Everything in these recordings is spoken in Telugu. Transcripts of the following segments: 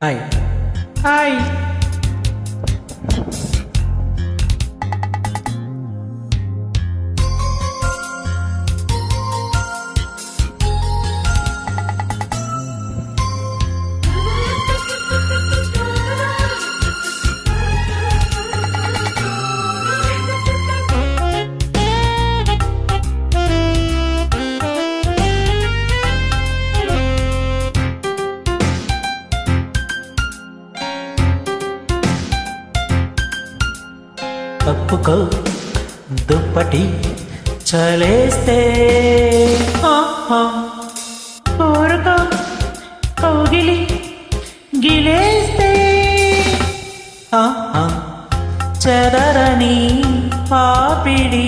హాయ్ హాయ్ కప్పుకో దుప్పటి చలేస్తే కోరుకో కౌగిలి గిలేస్తే చెదరని పాపిడి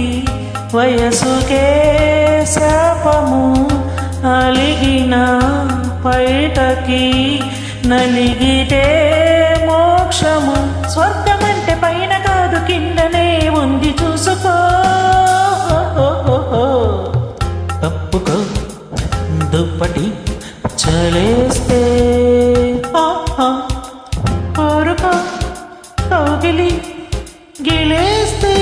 వయసుకే శాపము అలిగిన పైటకి నలిగితే మోక్షము స్వర్గమంటే పైన కాదు కిందనే ఉంది చూసుకో కప్పుకో దుప్పటి చలేస్తే కోరుకో కౌగిలి గిలేస్తే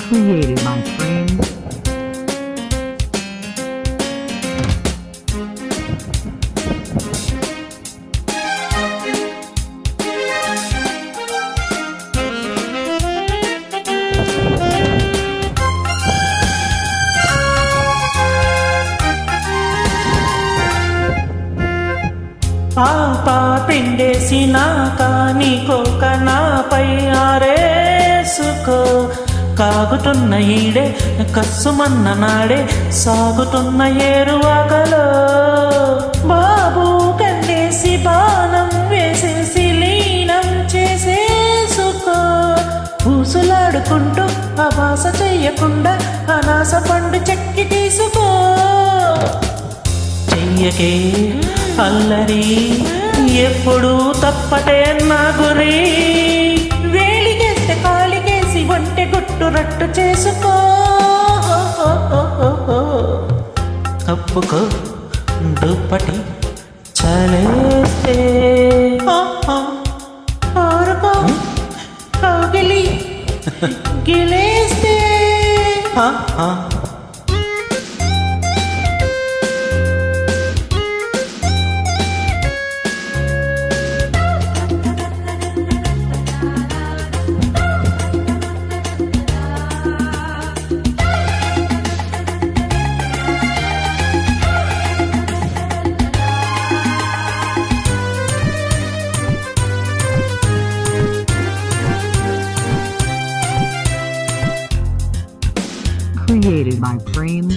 Created my friend. పాపా పిండేసినా కానీ కోక నాపై ఆరేసుకో కాగుతున్న ఈడే కస్సుమన్న నాడే సాగుతున్న ఏరువాకలో బాబు కండేసి బాణం వేసేసి లీనం చేసేసుకో ఊసులాడుకుంటూ అవాస చెయ్యకుండా అనాస పండు చెక్కి తీసుకో చెయ్యకే అల్లరి ఎప్పుడు తప్పటే నా గురి వేలిగేస్తే కాలిగేసి ఒంటె గుట్టు రట్టు చేసుకో కప్పుకో దుప్పటి చలేస్తే కోరుకో కౌగిలి గిలేస్తే Created by Frame.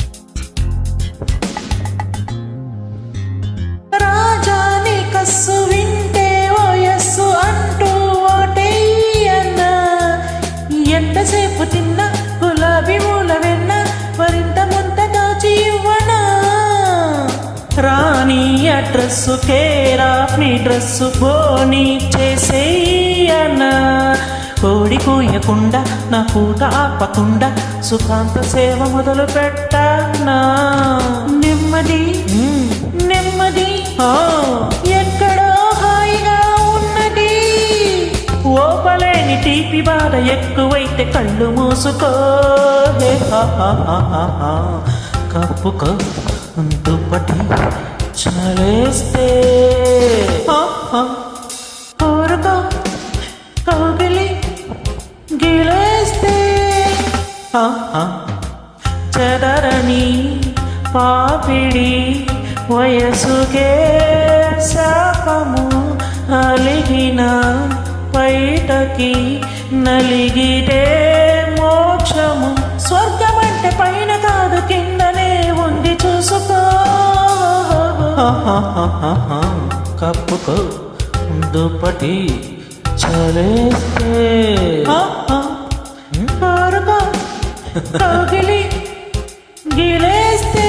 రాజాని కస్సు వింటే వయస్సు అంటూ ఓటేయన్న ఎంతసేపు తిన్న గులాబీ మూల వెన్న మరింత ముంత దాచి ఇవ్వనా రాణి అడ్రస్సు కేరాఫ్ నీ డ్రెస్సు బోని చేసేయనా కోడి కూయకుండా నా పూట ఆపకుండా సుఖాంత సేవ మొదలు పెట్టనా నెమ్మది నెమ్మది ఎక్కడో హాయిగా ఉన్నది ఓపలేని తీపి బాధ ఎక్కువైతే కళ్ళు మూసుకో కప్పుకో దుప్పటి చలేస్తే కోరుకో కౌగిలి గిలేస్తే చెదరని పాపిడి వయసుకే శాపము అలిగిన పైటకి నలిగితే మోక్షము స్వర్గమంటే పైన కాదు కిందనే ఉంది చూసుకో కప్పుకో దుప్పటి చలేస్తే కోరుకో కౌగిలి గిలేస్తే